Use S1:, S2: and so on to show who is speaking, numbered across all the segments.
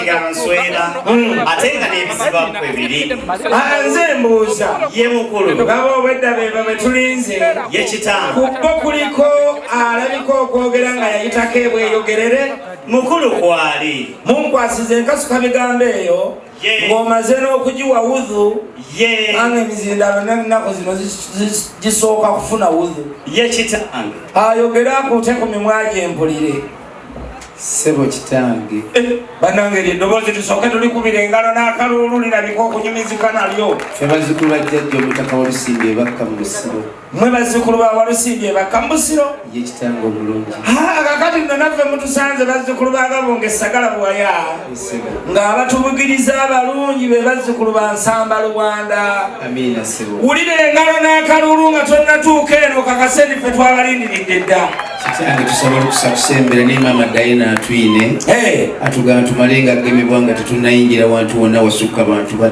S1: nga nswera ate nga n'ebiziba kwebiri.
S2: Nze mbuuza
S1: Ye mukulu
S2: baba obwedda beba bwe tulinze
S1: ye kitange
S2: kubbo kuliko alabika okwogera nga yayitako ebweyogerere
S1: mukulu kwali
S2: munkwasize enkasuka bigambo eyo ng'omaze n'okugiwa wudhu anga emizindalo n'ennaku zino gisooka kufuna wudhu
S1: ye kitange
S2: ayogere akuute ku mimwa gye mpulire.
S3: Sebo kitange
S2: bannange eryo eddoboozi tusooke tulikubira engalo n'akalulu lirabika okunyumizika nalyo.
S3: ffe bazzukulu ba jjajja omutaka walusimbi ebakka mu busiro.
S2: Mmwe bazzukulu ba Walusimbi ebakka mu busiro.
S3: Ye kitange omulungi.
S2: Kakati nno naffe mutusanze bazzukulu ba Gabonga Essagala Bwaya
S3: Sebo.
S2: ng'abatubugiriza abalungi be bazzukulu ba Nsamba Luwanda.
S3: Amiina sebo.
S2: Wulira engalo n'akalulu nga tonnatuuka eno kakase ffe twabalindiridde dda.
S3: Kitange tusaba olukusa kusembera ne maama Diana atwine atugamba tumale nga agemebwa nga tetunnayingira wantu wonna wasukka bantu 5.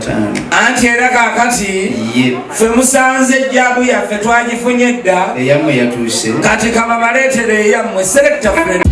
S2: Anti era kaakati ffe musanze ejjaabu yaffe twagifunye dda
S3: eyammwe yatuuse
S2: kati kababaleetere eyammwe Selector Fred.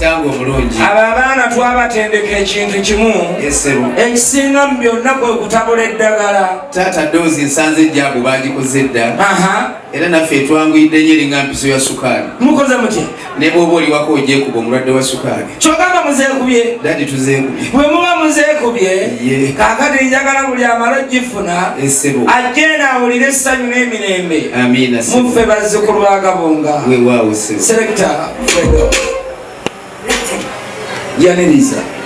S2: Abo abaana twabatendeka ekintu kimu ekisinga mu byonna kwe kutabula eddagala.
S3: taata doozi nsanze ejjaabu baagikoze dda era naffe twanguyidde nnyo eringa mpiso ya sukaali.
S2: Mukoze mutya?
S3: ne bw'oba oliwako ogyekuba omulwadde wa sukaali.
S2: Kyogamba muzeekubye?
S3: Dadi tuzeekubye.
S2: Bwe muba muzeekubye kaakati njagala buli amala ogifuna ajje n'awulire essanyu n'emirembe.
S3: Amiina sebo.
S2: Muffe bazzukulu ba Gabonga.
S3: Weewaawo sebo.
S2: Selector Fredo yaniriza.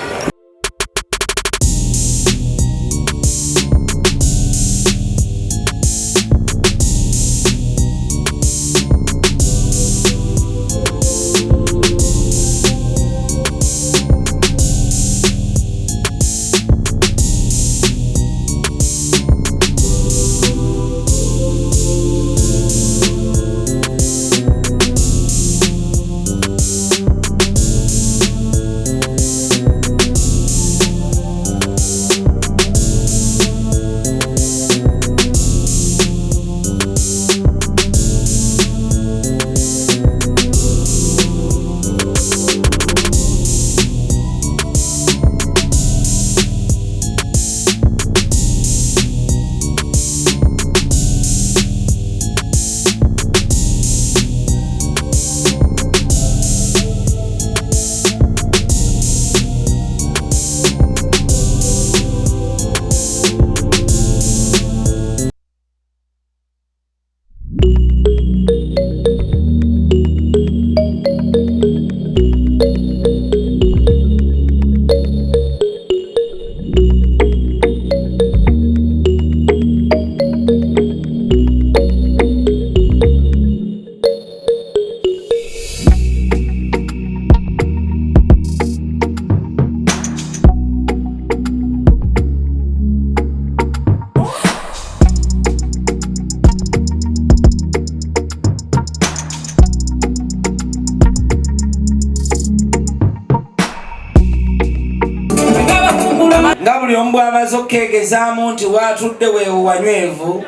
S2: buli omu bw'amaze okkeegezaamu nti waatudde weewo wanywevu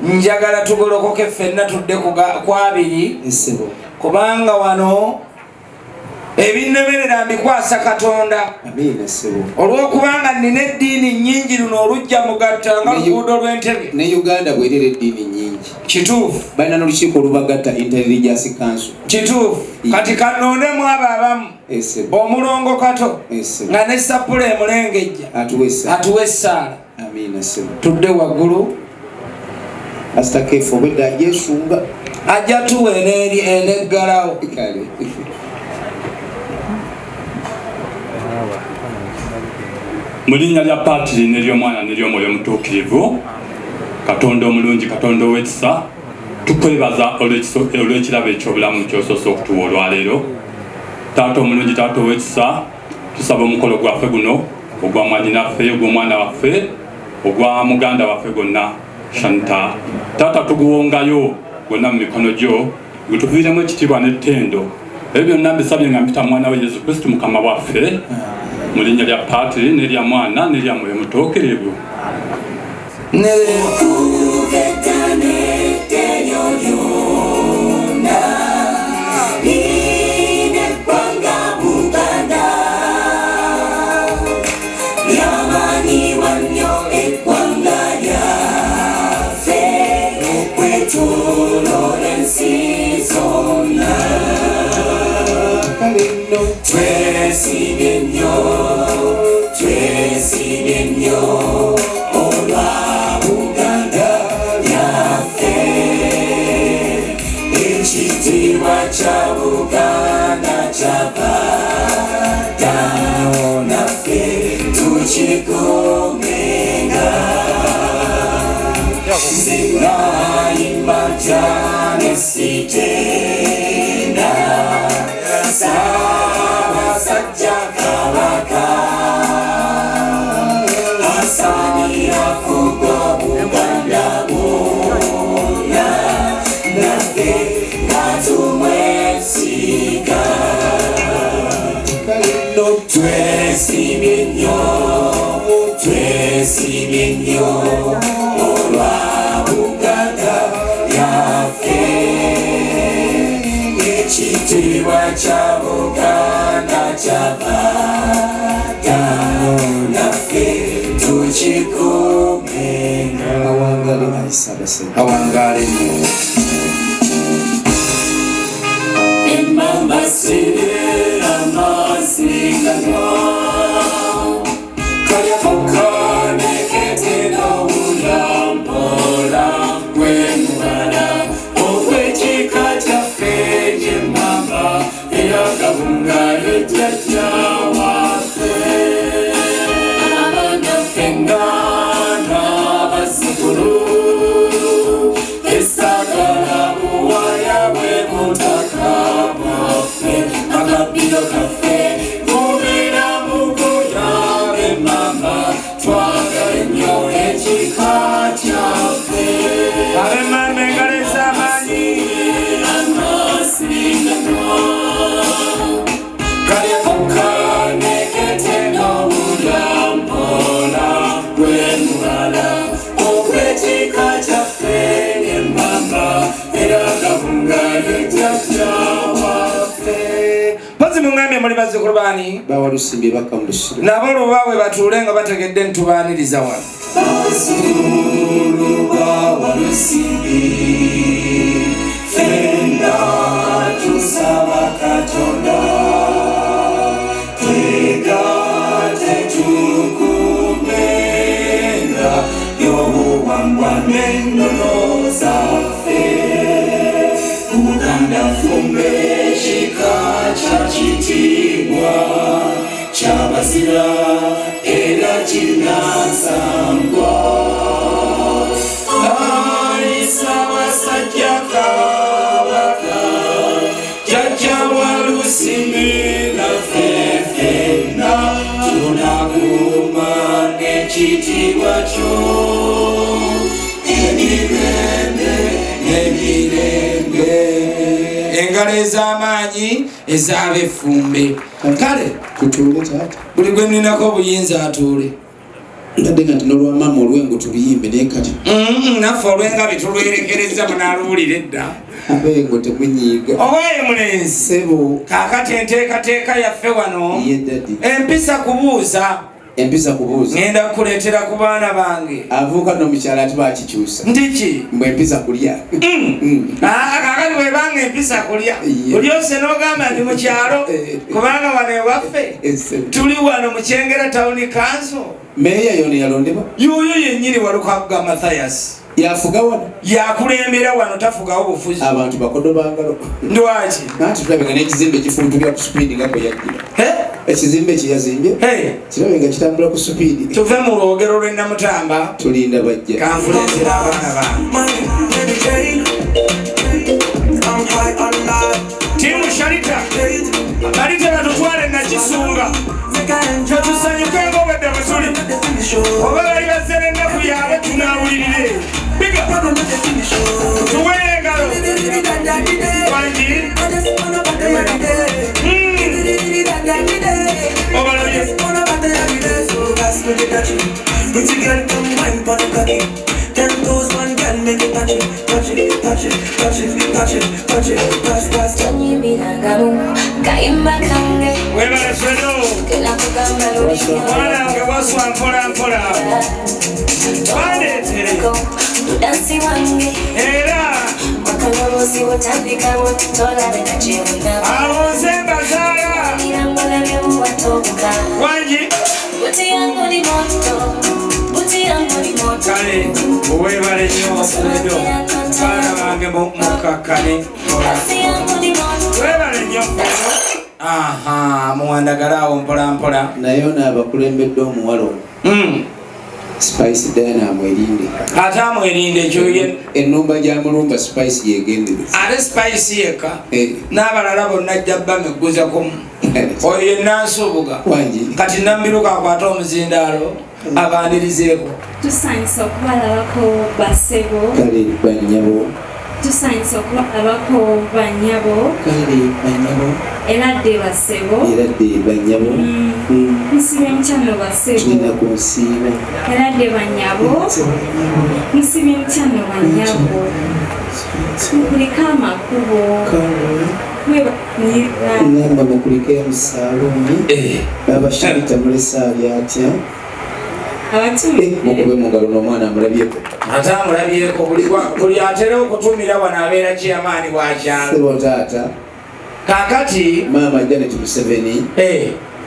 S2: njagala tugolokoke ffenna tudde ku abiri kubanga wano ebinnemerera mbikwasa Katonda.
S3: Amina sebo.
S2: Olw'okubanga nina eddiini nnyingi luno olujja mugatta nga luguudo lw'Entebbe.
S3: Ne Uganda bwerera eddiini nnyingi.
S2: Kituufu.
S3: Balina n'olukiiko olubagatta Intelligence Council.
S2: Kituufu. Kati kanondemu abo abamu. Omulongo Kato nga ne Sapula emulengejja atuwa essaala.
S3: Amina sebo.
S2: Tudde waggulu.
S3: Pastor Kefo bwedda ajesunga.
S2: Ajja tuwa eneggalawo.
S4: Mu linnya lya Patiri n'ery'Omwana n'ery'Omwoyo Omutuukirivu, Katonda omulungi, Katonda ow'ekisa, tukwebaza olw'ekirabo eky'obulamu ky'osoose okutuwa olwaleero. Taata omulungi, Taata ow'ekisa, tusaba omukolo gwaffe guno ogwa mwannyinaffe, ogw'omwana waffe, ogwa muganda waffe gonna Shanta. Taata tuguwongayo gwonna mu mikono gyo, gutuviiremu ekitiibwa n'ettendo. Ebyo byonna mbisabye nga mpita mwana we Yesu Kristo Mukama waffe. Mu linnya lya Patiri n'erya Mwana n'erya Mwoyo Omutuukirivu.
S2: Awangale muli bazzukulu baani
S3: bawalusimbi bakamulusiro
S2: nabo lubawe batuule nga bategedde ntubaaniriza wano bazzukulu bawalusimbi fenna tusaba Katonda twegate tukumenga y'obuwangwa n'ennono zaffe Uganda fumbe shika cha chitibwa chabazira era chinasangwa Aisa wasajja kabaka jaja walusimbi na fefena tunakuma nechitibwa cho engalo ez'amaanyi ez'ab'effumbe kale
S3: tutuule taata
S2: buli gwe mninako obuyinza atuule
S3: Ndadenga tinolwa mama olwengo tuliyimbe ne kati.
S2: Naffe olwenga bitulwerekereza munaalulire dda.
S3: Abengo temunyiiga.
S2: Owaye mulenzi.
S3: Sebo.
S2: Kaakati enteekateeka yaffe wano.
S3: Ye daddy.
S2: Empisa kubuuza.
S3: Empisa kubuuza.
S2: Ngenda kukuleetera ku baana bange.
S3: Avuuka n'omukyala ati baakikyusa.
S2: Ndiki?
S3: Mbwe empisa kulya.
S2: Kaakati bwe banga empisa kulya. Olyose n'ogamba ndi mu kyalo kubanga wano ewaffe tuli wano mu Kyengera Town Council.
S3: Meeya yono yalondebwa?
S2: Yuuyo yennyini Walukaga Mathias.
S3: Yafuga wano?
S2: Yakulembera wano tafugawo bufuzi.
S3: Abantu bakodo bangalo.
S2: Ndwaki?
S3: Nanti tulabika n'ekizimbe kifuntubya ku supiidi nga bwe yajjira. Ekizimbe kye yazimbye kirabika kitambula ku supiidi.
S2: Tuve mu lwogero lw'e Namutamba.
S3: Tulinda bajja.
S2: Kanfuleetera abaana bange. Timu Sharita. Balite batutwale Nakisunga. Tetusanyuke ng'obwedde bwe tuli. Oba bali bazze n'ennaku yaabwe tunaawulirire. Biga. Tuwe engalo. Wangi. Obalabye. Pretty girl come wine for the cocky. 10 toes, one girl make it touch it, touch it, touch it, touch it, touch it, touch it, touch, touch. Webale Fredo. Mwana wange waswa mpola mpola. Wandeetere. Era. Awonze mbazaala. Wangi. Kale, webale nnyo Fredo. Baana bange mukakkane. Webale nnyo Fredo. Muwandagala awo mpola mpola.
S3: Naye ono abakulembedde omuwala ono. Spice Diana amwerinde.
S2: Ate amwerinde ekyo
S3: ennumba gy'amulumba Spice yegendereza.
S2: Ate Spice yekka. N'abalala bonna ajja bamegguza kumu. Oyo ye Nansubuga. Kati Nambiruka akwate omuzindaalo abaanirizeeko.
S5: Tusanyusa okubalabako bassebo.
S3: Kale bannyabo.
S5: Tusanyusa okubalabako bannyabo.
S3: Kale bannyabo.
S5: Era dde bassebo.
S3: Era dde bannyabo.
S5: Nsibye mukyano bassebo.
S3: Tulina ku nsiiba.
S5: Era dde bannyabo. Nsibye mukyano bannyabo. Mukuliko amakubo.
S3: Ngamba mukuliko emusaaluni. Baba Sharita mulesa ali atya? Mukube mu ngalo n'omwana amulabyeko.
S2: Ate amulabyeko buli atera okutumira wano abeera kyamaani wa kyalo.
S3: Sebo taata.
S2: Kaakati
S3: maama Janet Museveni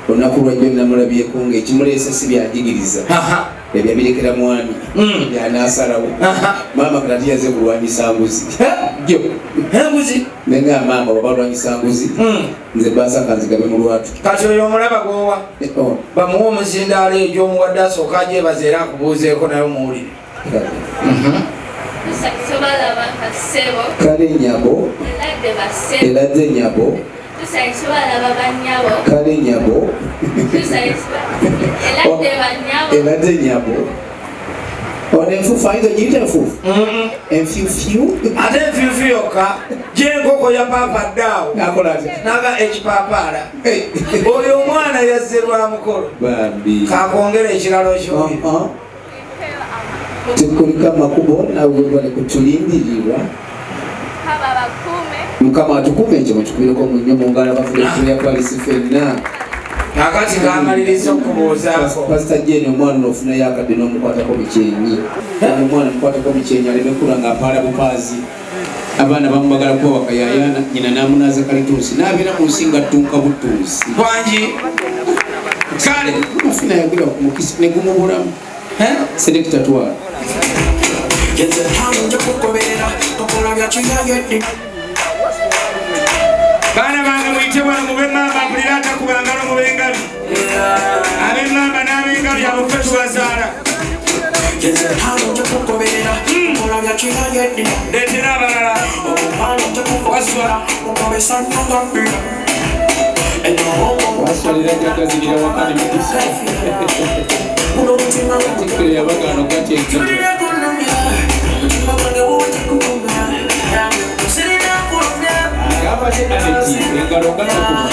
S3: olunaku lwajjo namulabyeko ng'ekimuleese si byajigiriza. Ebyo birekera mwami byanaasalawo. Maama kati yaze kulwanyisa mbuzi. Jjo
S2: embuzi
S3: nenga maama babalwanyisa mbuzi nze basaka nzigabe mu lwatu.
S2: Kati oyo omulaba gwowa bamuwa omuzindaalo egy'omuwadde asooka agyebaza era akubuuzeeko naye omuwulire.
S3: Kale nyabo eradde nyabo kale nyabo eradde nyabo ono enfuufu ayinza giyita enfuufu enfyufyu
S2: ate enfyufyu yokka gy'enkoko ya paapa ddaawo
S3: akola ati
S2: naga ekipaapaala oyo omwana yazze lwa mukolo
S3: bambi
S2: kakongera ekiralo ky'oyo
S3: tekuliko amakubo nawe bali kutulindirirwa mukama atukume ekyo mutukubireko mu nnyo mu ngalo abafulefuleya kwalisi ffenna.
S2: Kakati kamaliriza okubuuzaako
S3: Pastor Jane omwana n'ofunayo akadde n'omukwatako mukyenyi. Omwana mukwatako mukyenyi aleme kula ng'apaala bupaazi. Abaana bamubagala kuba wakayayana nyina n'amunaaza kalituusi n'abeera mu nsi nga ttunka butuusi.
S2: Wangi kale
S3: mufuna yagira ku mukisi ne gumubulamu. Selekita twala.
S2: Baana bange muyite wano mube mamba mpulira atakuba ngalo mube engabi. Ab'emmamba n'ab'engabi abuffe tubazaala. Leetera abalala. Waswa.
S3: Waswalira gyagazirira wakati mukisa. Tikkire yabagaano gatyekiro. Agambadde Aneti engalo gatakuba.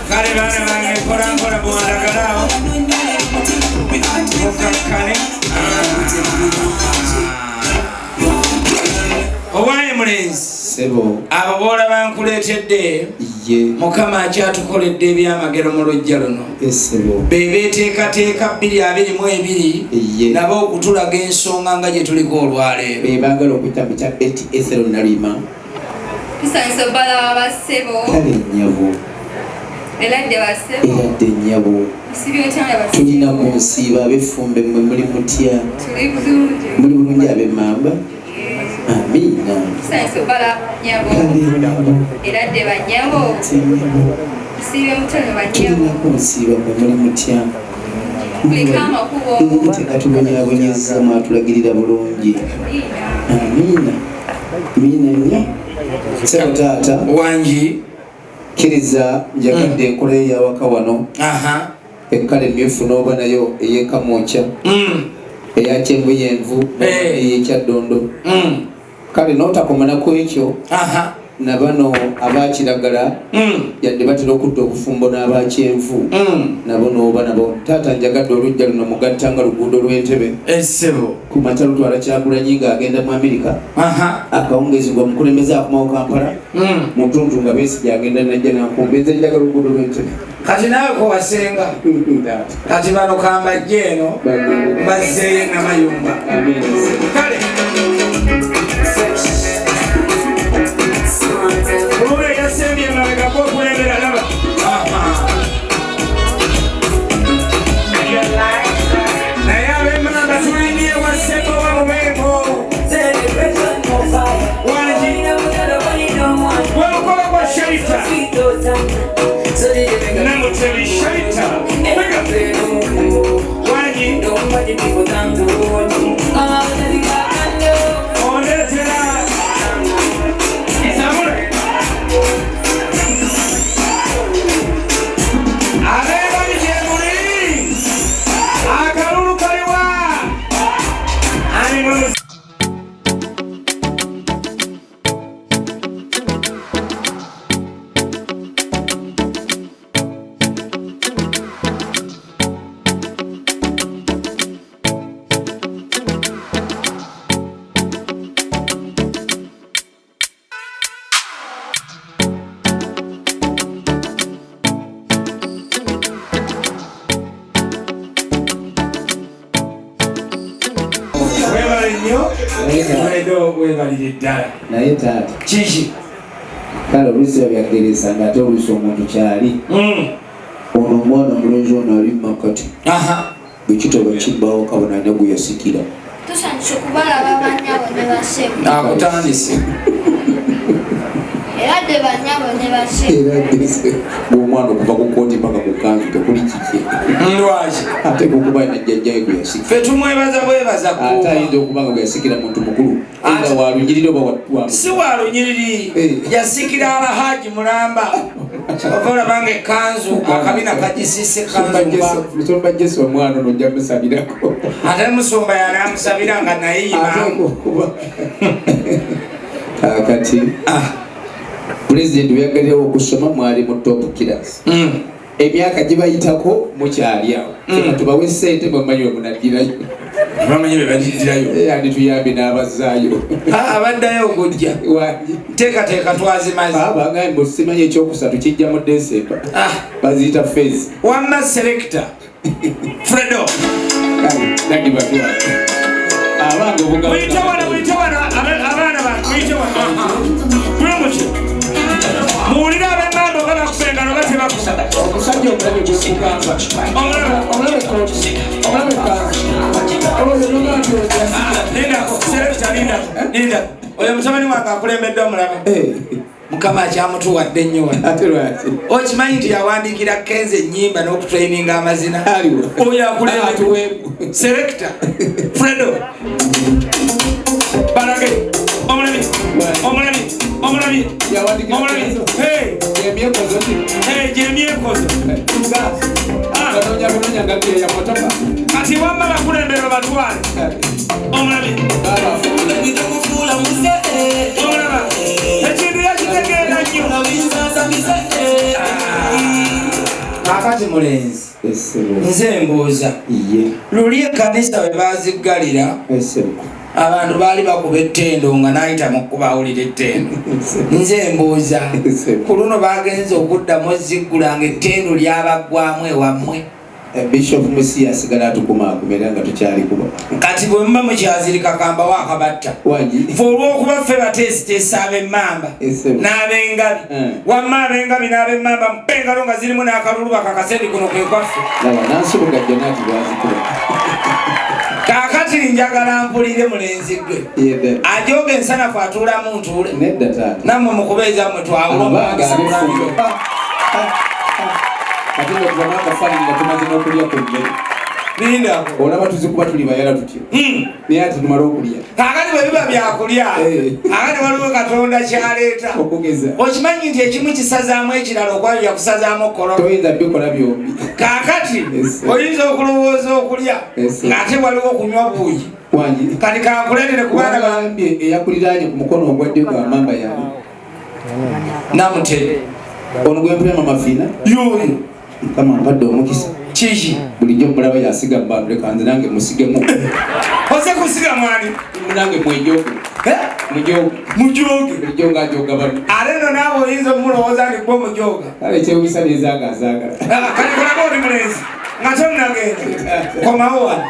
S2: kale baana bange kolankola bwandagalawo mukakkane obwaye mulenzi abo boola bankuleetedde mukama akyatukoledde ebyamagero mu lujja luno bebeteekateeka 222 nabo okutulaga ensonga nga gye tuliko olwaleero
S3: bebagala okuyitamu kya ethero nalima
S6: tusanyusa obbala wabassebo
S3: kale nnyabo
S6: eradde bassebo
S3: eradde nnyabo tulina ku nsiiba ab'effumbe mmwe muli mutya
S6: tuli bulungi
S3: muli bulungi ab'emmamba amiina
S6: tusanyusa obbala nnyabo eradde bannyabo nsiibe mutono bannyabo
S3: tulina ku nsiiba mmwe muli mutya
S6: kuliko amakubo
S3: tekatubonyaabonyeza mwatulagirira bulungi amiina amiina nnyo sebo taata
S2: wangi
S3: kkiriza njagadde enkola eyawaka wano ekkala emmyufu n'oba nayo ey'ekamwokya eya kyenvuyenvu ey'ekyaddondo kale n'otakomanaku ekyo na bano abakiragala yadde batera okutta obufumbo n'abakyenvu nabo n'oba nabo taata njagadde olujja luno mugattanga luguudo lw'entebe
S2: essebo
S3: ku mata lutwala Kyagulanyi ng'agenda mu Amerika akawungezi gwa mukulembeze akumawo Kampala mutuntu nga Besigye agenda najja nankumbe nze njagala oluguudo lw'entebe
S2: kati naawe kowasenga kati bano kambajja eno bazzeeyo namayumba kale olule yasembye emabegako okulembera naba naye ab'emmamba tulinye waseko wamubeeko wangi welukoba kwa shaita namuteli shaita wangi onetera izamule abebali gyemuli akalulu kaliwa ani webalire ddala
S3: naye taata
S2: kiki
S3: kale oluusi babyagereza ng'ate oluusi omuntu kyali ono omwana mulonzi ono ali mumakati bwe kitaba kibbaawo kabona anya gwe yasikira
S6: tusanyusa okubalaba bannyabo ne bassebo
S2: akutandise
S6: eradde bannyabo ne bassebo
S3: bw'omwana okuva ku kooti paka ku kanzu tekuli kiki
S2: lwaki
S3: ate kukuba najjajjayo gwe yasikira
S2: fe tumwebaza bwebaza
S3: ate ayinza okuba nga gwe yasikira muntu mukulu nga walunyiriri oba
S2: si walunyiriri yasikira Alhaji Mulamba ova olabanga ekanzu akabina kagisise
S3: musomba Jesu omwana ono ojja musabirako
S2: ate musumba yali amusabira nga naye yimangu
S3: kakati pulezidenti bweyagalirawo okusoma mwali mu top killers emyaka gibayitako mukyali awo tubawe sente bamanyi wemunaddirayo
S2: bamanyi bebadidirayo
S3: andi tuyambe n'abazaayo
S2: abaddayo ogujja teekateeka twazimaze
S3: abangaye musimanyi ekyokusatu kijja mu Desemba baziyita fezi
S2: wamma selector Fredo
S3: nadi batwala abange
S2: muyite wano abaana muyite wano mwemuki muwulire ab'emmamba oba bakusengano bate bakusaba
S3: omusajja omulabe gwekugamba omulabe kooti omulabe
S2: lindako selector linda oyo mutabani wange akulembedde omulabe mukama akyamutuwadde ennyo
S3: ate lwaki
S2: okimanyi nti yawandiikira Kenzo ennyimba n'okutraininga amazina oyo akulembedde selector Fredo balage omulabi gyemyekozo kati wamma bakulembera batwale omulabi omulaba ekintu yakitegeera nnyo kakati mulenzi nze mbuuza luli ekkanisa we baaziggalira abantu baali bakuba ettendo nga nayita mu kubawulira ettendo nze mbuuza ku luno bagenza okuddamu oziggulanga ettendo lyabaggwamu ewammwe
S3: Bishop Musi asigala atukumaakumira nga tukyali kuba
S2: kati bwe muba mukyazirika kamba wakabatta fe olw'okuba ffe bateesiteesa ab'emmamba n'ab'engabi wamma ab'engabi n'ab'emmamba mpengalo nga zirimu n'akalulu bakakasendi kuno kwe kwaffe
S3: nansobogajja naati bwazikuba
S2: kaakati njagala mpulire mulenzi gwe ajoga ensanafu atuulamu ntuule nammwe mukubeezammwe twawulamuagisamulabiro
S3: kati nga tubona akafaananyi nga tumaze n'okulya ku mmere
S2: lindako
S3: olaba tuzikuba tuli bayala tutyo naye ati tumala okulya
S2: kaakati bwe biba byakulya akati waliwo katonda kyaleeta
S3: okugeza
S2: okimanyi nti ekimu kisazaamu ekirala okwabya kusazaamu okolo
S3: toyinza bikola byombi
S2: kaakati oyinza okulowooza okulya ng'ate waliwo okunywa buuyi
S3: wangi
S2: kati kankuleetere ku baana
S3: bambye eyakuliraanye ku mukono ogwaddyo gwa mamba yawe
S2: namutere
S3: ono gwempulya mamafiina
S2: yoyo
S3: mukama mpadde omukisa
S2: kiki
S3: bulijjo mulaba yasiga mbandule kanze nange musigemu
S2: oze kusiga mwani
S3: nange mwejoge
S2: mujoge
S3: bulijjo ng'ajoga bano
S2: ate no naawe oyinza omulowooza nti gwe mujoga
S3: kale kyewisa nezagazaagala
S2: kati kolaga oli mulenzi nga tonnagenda komawo wano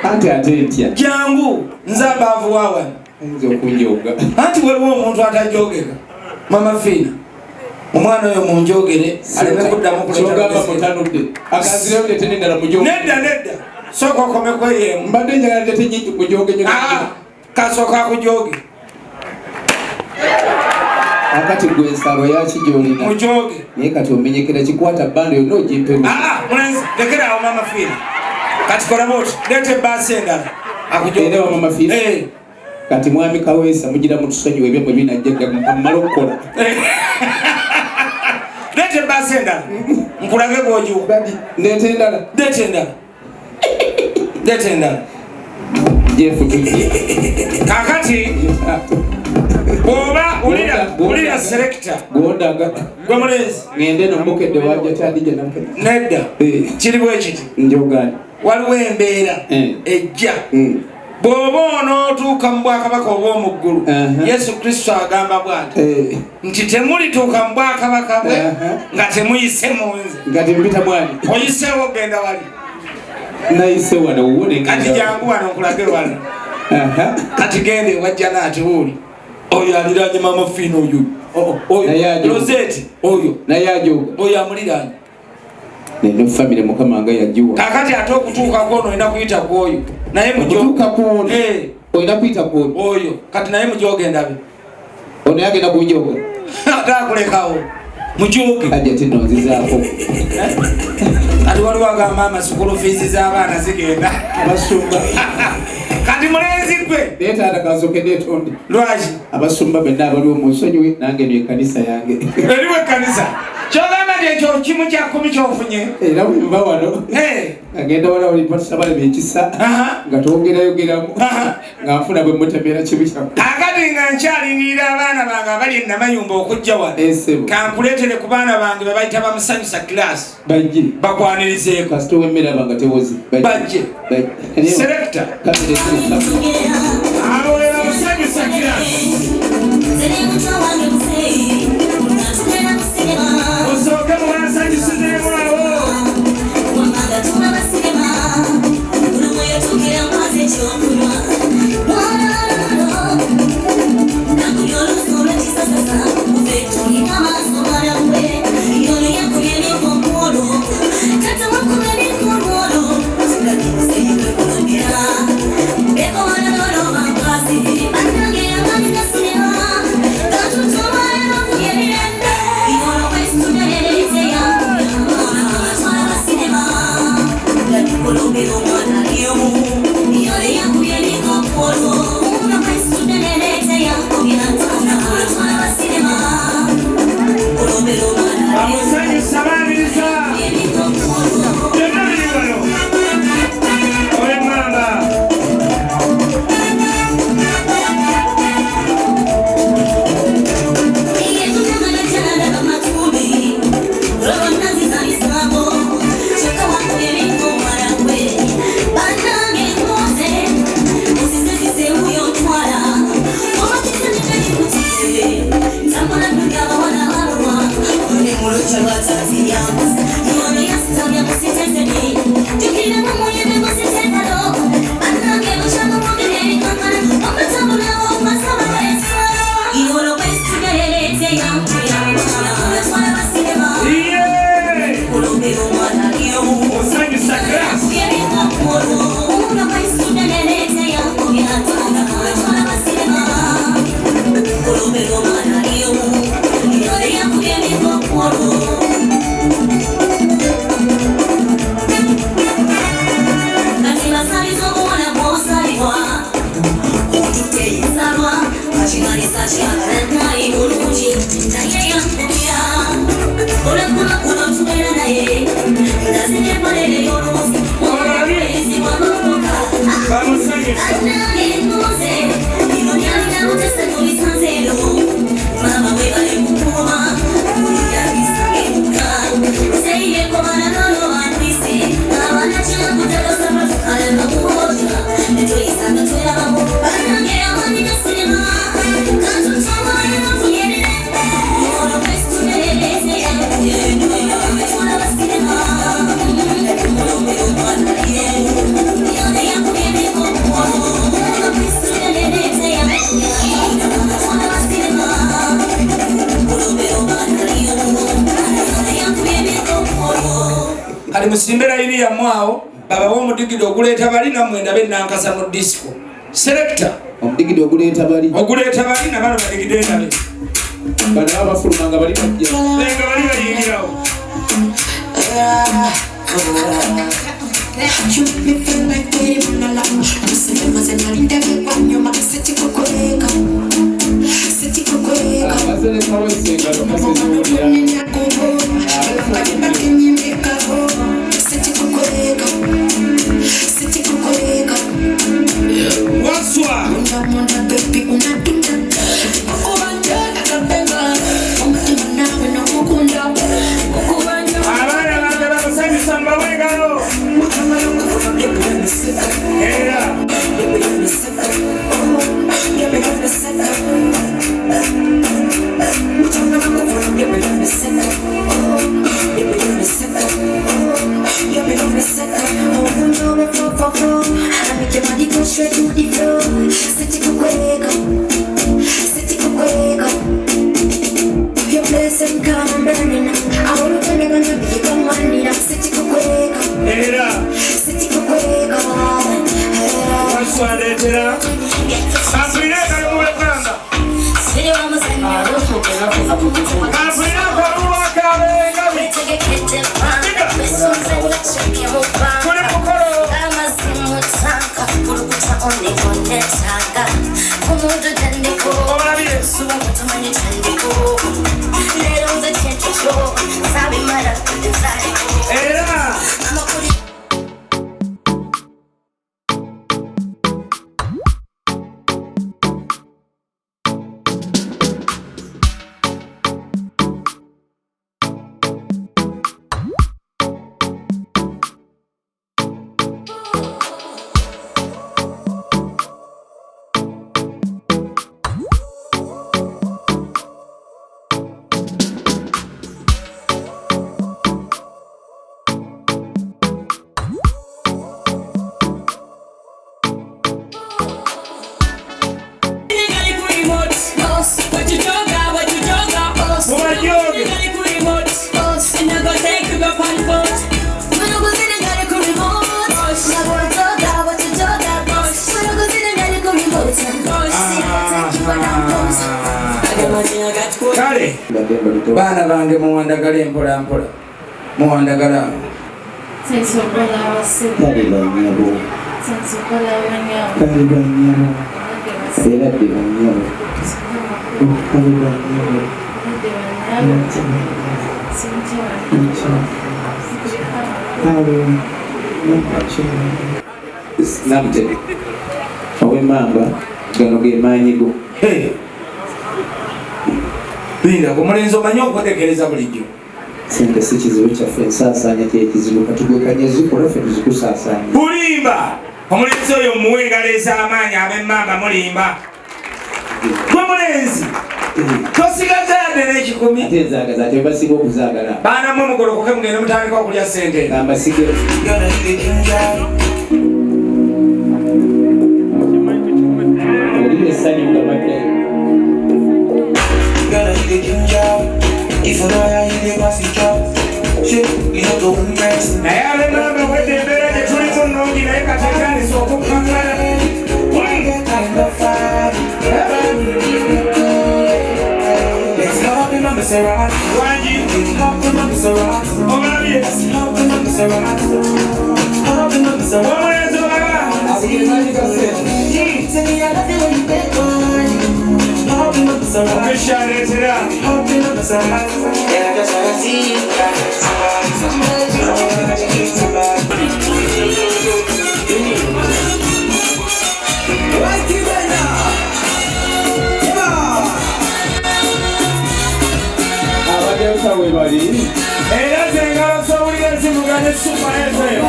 S3: ate ntya
S2: jangu nze abaavu wa wano
S3: nze okunjoga
S2: anti waliwo omuntu atajogeka mama fiina omwana oyo munjogere aleme kuddamu
S3: kulogamba mutanudde akazireyo ndete nendala mujoge
S2: nedda sooka okomeko yemu
S3: mbadde njagala ndete nyingi mujoge nyo
S2: kasooka akujoge
S3: akati gwe ensalo yaki gyolina
S2: mujoge
S3: naye kati omenyekera kikwata bbando yonna ogimpe
S2: mulenzi lekera awo mama fiina kati kola boti leeta ebbaasi endala
S3: akujogerewa mama fiina kati mwami Kaweesa mugira mutusonyiwa ebyomwe binajjaga mmala okukola
S2: leeta ebbaasi endala nkulage gwogiwa
S3: ndeeta endala jefu tujje
S2: kakati bw'oba ulira selector
S3: gwondaga
S2: gwe mulenzi
S3: ngende nomukedde wajja kyadija namukedde
S2: nedda kiri bwe kiti
S3: njogani
S2: waliwo embeera ejja bw'oba onootuuka mu bwakabaka obw'omuggulu Yesu Kristo agamba bw'ati nti temulituuka mu bwakabaka bwe nga temuyise mu nze
S3: nga tempita mwani
S2: oyiseewo ogenda wali
S3: nayise wano wuwone
S2: kati jangu wano nkulage wano kati gende wajja naati wuuli oyo aliraanye mama fiina oyo Rosette oyo
S3: naye ajoga
S2: oyo amuliraanye
S3: neno famire mukama nga yajiwa
S2: kakati ate okutuuka kwono olina kuyita kwoyo naye
S3: mutuuka kwono olina kuyita kwoyo
S2: oyo kati naye mujoge ndabe
S3: ono yagenda kunjoga
S2: ate akulekawo mujoge
S3: ajja tinonzizaako
S2: kati waliwo agamba amasukulu fiizi z'abaana zigenda
S3: abasumba
S2: kati mulenzi gwe
S3: neetaata kansooke neetonde
S2: lwaki
S3: abasumba benna abaliwo mu nsonyiwe nange eno ekkanisa yange
S2: eriwo ekkanisa kyogamba nti ekyo kimu kya kkumi kyofunye
S3: era bwemba wano agenda wala olipatusabalabe ekisa nga twogeraayogeramu nga nfuna bwe mutemera kibu kyamu akati
S2: nga nkyalingirira abaana bange abali enamayumba okujja wano kankuleetere ku baana bange be bayita bamusanyusa kilasi
S3: bajje
S2: bakwanirizeeko
S3: kasita owemmere abanga tewozi
S2: bajje selector abo be bamusanyusa kilasi osooke mubasanyusizeemu awo
S7: Thank you.
S2: Ali musimbera iri ya mwao baba wo mudigido oguleta bali na mwenda be nankasa mu disco selector
S3: omudigido oguleta bali
S2: na balo badigide nabe
S3: bana abafulumanga bali bajja
S2: lenga bali bayingirawo Kale bana bange muwandagale mpola mpola muwandagala
S5: sensokola wase
S3: kale banyabo
S5: sensokola wanyabo
S3: kale banyabo era de banyabo kale banyabo Snapchat owemamba gano ge manyigo
S2: Linda kumulenzi omanyi okutekereza bulijjo
S3: sente si kizibu kyaffe ensaasanya kyekizibu katugwekanye zikola ffe tuzikusaasanya
S2: bulimba omulenzi oyo muwengalo ez'amaanyi ab'emmamba mulimba gwe mulenzi tosigaza yadde ekikumi
S3: ate nzaagaza ate basinga okuzaagala
S2: baana mmwe mugolokoke mugende mutandika okulya ssente
S3: gamba sige olina essanyu nga baddayo
S2: naye alemanga wedde embeera gye tulimu nnungi naye katetandisa okukkangana wangi obalabye omulenzi olaba okeshaletera
S3: abaddeotawe bali
S2: era zengalo zowulira ezivuga ne supaezeyo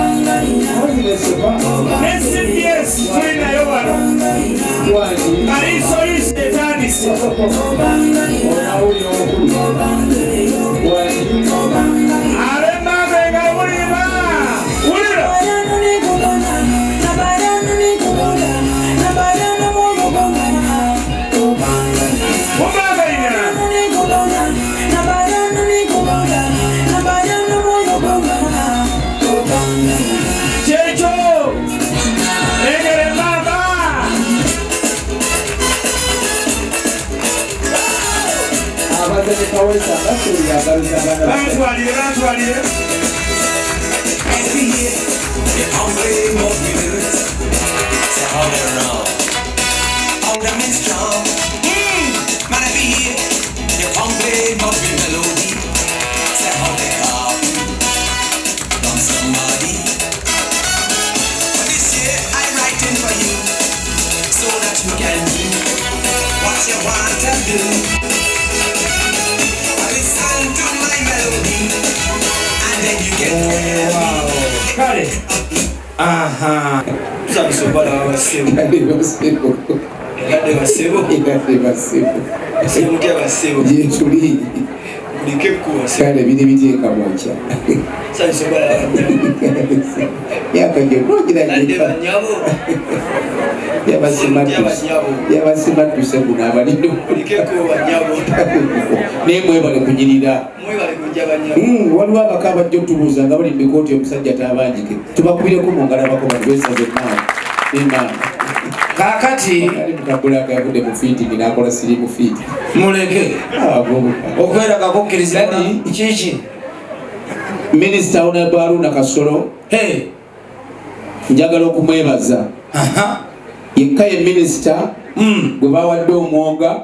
S2: ne cbs tulinayo wano aliisoyisi etandise abembaga engalo mulima wulira mubagalina kyekyo engere mama
S3: abazze kawesa basoyagaluza abaana
S2: bantwalire bantwalire kale aha tuzabisombala abasebo egadde basebo semutya basebo
S3: gyetuli
S2: kulike ekkuba
S3: kale biri biteeka mukya
S2: tuzabisombala
S3: myaka
S2: ladde banyabo
S3: yabasimattuse guno abalidde
S2: kulike ekkuba banyabo
S3: nemwebale kunyirira
S2: mwebale kujja banyabo
S3: waliwo abaka abajja otubuuza nga bali mubikooti omusajja tabanjike tubakubireko mungalabako batwesaze maama
S2: kakati
S3: ali mukabulaga yavudde mu fiitingi nakola sirimu fiiti
S2: muleke okweragako okkirizani kiki
S3: minisita honorable Haruna Kasolo njagala okumwebaza yekka ye minisita gwe bawadde omwoga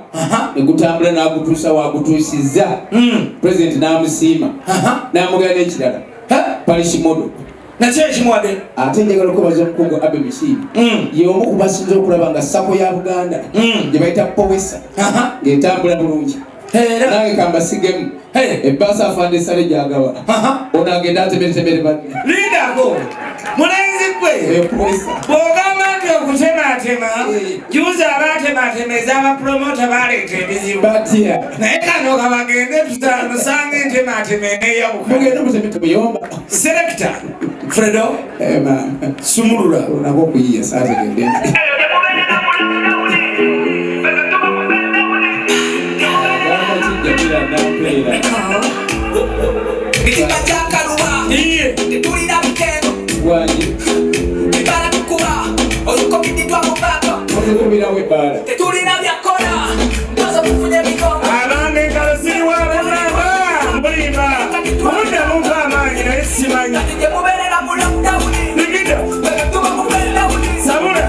S3: negutambula nagutuusa wagutuusizza pulezidenti n'amusiima n'amugera n'ekirala palishimodo
S2: nakyo ekimuwadde
S3: ate njagala okubaza omukungu Abe Mishiri y'omu ku basinze okulaba nga sako ya Buganda gye bayita powesa ng'etambula bulungi nange kambasigemu ebbaasa afande sale gyagawa ono agenda atemeretemere banne
S2: lindako mulenzi gwe bw'ogamba nti okutematema juuzi abaatematemeza abapromota baleeta ebizibu
S3: batya
S2: naye kano kabagende musange entematema eneeyabuka
S3: mugende mutemetemuyomba
S2: selekita fredo sumulula
S3: onako okuyiya saategende
S7: Ekipa ky'akaluba tetulina biteego ebbaala tukuba olukomiddwa mu bbanga tetulina byakola mpoza kufunya ebigongo
S2: abanga engalo ziriwa bunamba mulimba omuddamu nk'amaanyi naye simanyi
S7: kati gye mubeerera mu lockdowni
S2: ligida
S7: tuba mu lockdowni
S2: sabula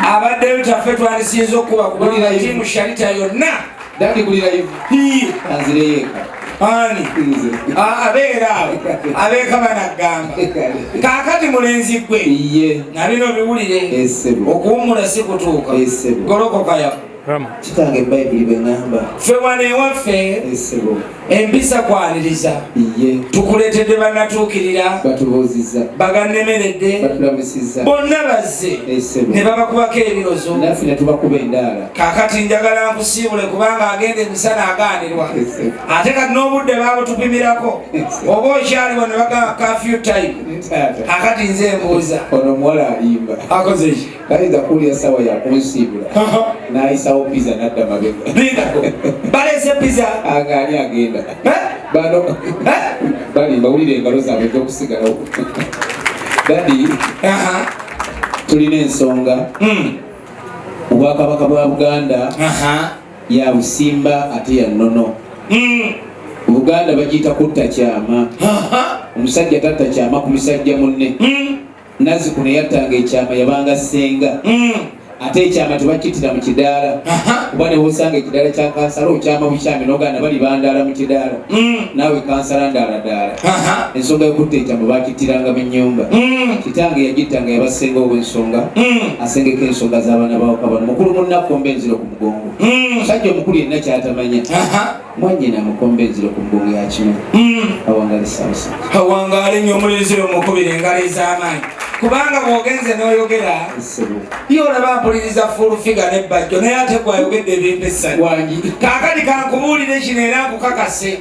S2: abaddeyo taffe twalisinza okuba kubanga tiimu sharita yonna
S3: Dadi kuli live. Anzire yeka.
S2: Ani abeera abeeka banagamba kaakati mulenzi gwe nabino biwulire okuwumula si kutuuka golokoka
S3: kitange bayibuli bweŋŋamba
S2: ffe wano ewaffe empisa kwaniriza tukuleetedde bannatuukirira
S3: batubuuzizza
S2: bagannemeredde
S3: batulamusizza
S2: bonna bazze ne babakubako ebirozo
S3: naffe ne tubakuba endaala
S2: kaakati njagala nkusiibule kubanga agenda emisana agaanirwa ate kati n'obudde baabutupimirako oba okyaliwo ne bagamba kafyu time akati nze embuuza
S3: ono omuwala alimba
S2: akoze ki
S3: ayinza kuwulira sawa yakunsiibula n'ayisawo piza n'adda mabega
S2: baleese piza
S3: agaani agenda bano bali bawulire engalo zaabwe zokusigalawo dadi tulina ensonga obwakabaka bwa Buganda ya busimba ate ya nnono Buganda bagiyita kutta kyama omusajja tatta kyama ku misajja munne Nazzikuno yattanga ekyama yabanga ssenga ate ekyama tebakitira mu kidaala kuba ne bw'osanga ekidaala kya kansala okyama bukyami n'oganda bali bandaala mu kidaala naawe kansala ndaaladaala ensonga y'okutta ekyama bakitiranga mu nnyumba kitange yagittanga yabasenga obw'ensonga asengeko ensonga z'abaana bawaka bano mukulu munnakomba enziro ku mugongo omusajja omukulu yenna kyatamanya mwannyina mukomba enziro ku mugongo yakimanyi awangaale samusa
S2: awangaale nnyo omulenzi omukubira engalo ez'amaanyi kubanga bw'ogenze n'oyogera yo olaba mpuliriza full figure n'ebbajjo naye ate gwayogedde ebyempesani kaakati kankubuulire kino era nkukakase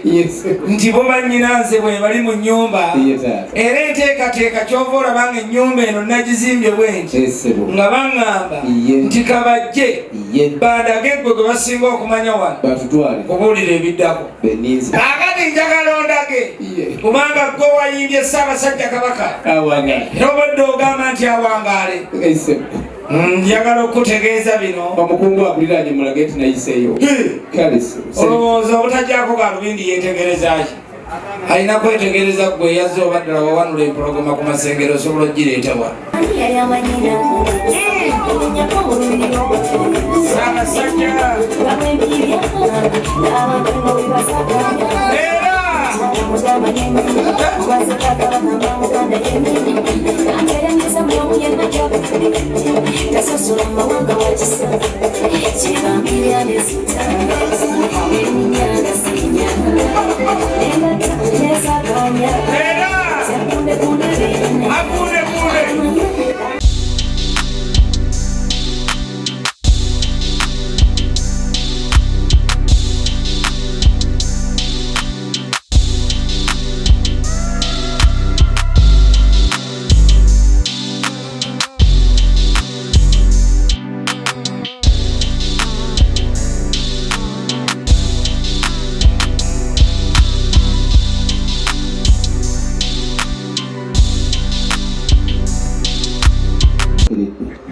S2: nti bo bannyina nze bwe bali mu nnyumba era enteekateeka kyova olabanga ennyumba eno nagizimbye bwenti nga baŋŋamba nti kabajje bandage gwe gwe basinga okumanya wano kubuulira ebiddako kaakati njagala ondage kubanga gwe wayimbye Ssaabasajja Kabaka era obadde ogamba nti awangaale njagala okutegeeza bino
S3: omukungu akuliranye mulage nti nayiseeyo
S2: olowooza obutajjako galubindi yeetegerezaki alina kwetegereza gwe yazze obaddala wawanula empologoma ku masengero osobola ogireetawa Ssaabasajja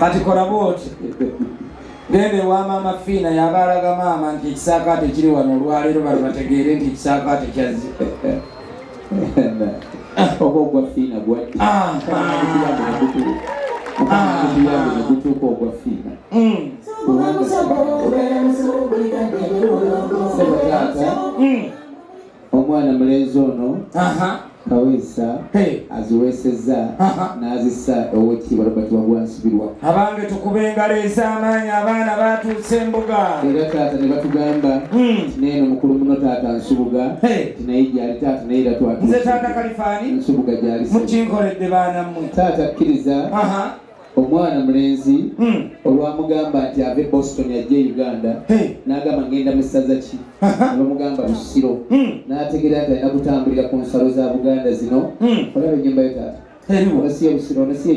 S2: kati kola bwoti gende wa Maama Fiina yabaalaga maama nti ekisaakaate kiri wano olwaleero bali bategeere nti ekisaakaate kyazze
S3: oba ogwa Fiina gwaddi gutuuka ogwa Fiina omwana mulenzi ono kaweesa aziweesezza n'azissa ow'ekitiibwa Robert Wagula Nsibirwa
S2: abange tukube engalo ez'amaanyi abaana baatuuse embuga
S3: era taata ne batugamba neeno mukulu muno taata Nsubuga naye gyali taata naye era twatuuse
S2: nze taata Kalifaani
S3: Nsubuga gyali
S2: mukinkoledde baana mmwe
S3: taata kkiriza omwana mulenzi olwamugamba nti ave Boston ajje Uganda n'agamba ngenda mu ssaza ki bamugamba Busiro n'ategeera nti alina kutambulira ku nsalo za Buganda zino olaba ennyumba yo taata onasiye Busiro onasiye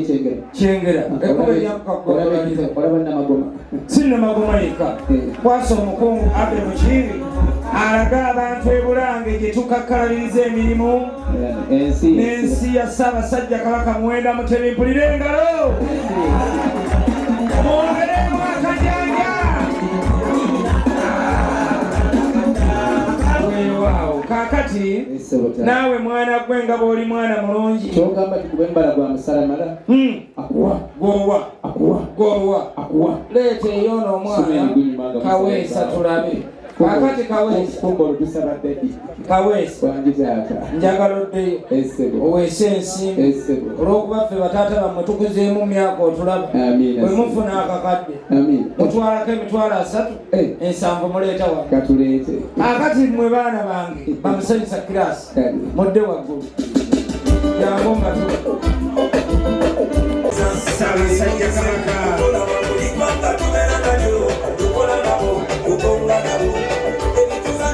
S3: Kyengera olaba Namagoma
S2: si Namagoma yekka kwasa omukungu Abel Mukingi alaga abantu e Bulange gye tukakkalabiriza emirimu n'ensi ya Ssaabasajja Kabaka Muwenda Mutebi mpulira engalo mwongeremu akajanja weewaawo kaakati naawe mwana gwe nga bw'oli mwana mulungi
S3: kyogamba tikube mbala gwa musalamala akuwa
S2: gowa leeta eyo n'omwana Kaweesa tulabe Kakati Kawesi.
S3: Kumbolo tusaba baby.
S2: Kawesi.
S3: Wanjizaka.
S2: Njagala oddeyo.
S3: Essebo.
S2: Oweese ensimbi.
S3: Essebo.
S2: Olw'okuba ffe bataata bammwe tukuzeemu myaka otulaba.
S3: Amiina.
S2: Bwe mufuna akakadde.
S3: Amiina.
S2: Mutwalako emitwalo 3. Ensanvu muleeta wano.
S3: Katuleete.
S2: Akati mmwe baana bange bamusanyusa kirasi. Mudde waggulu. Jangu nga tu. Ssaabasajja Kabaka.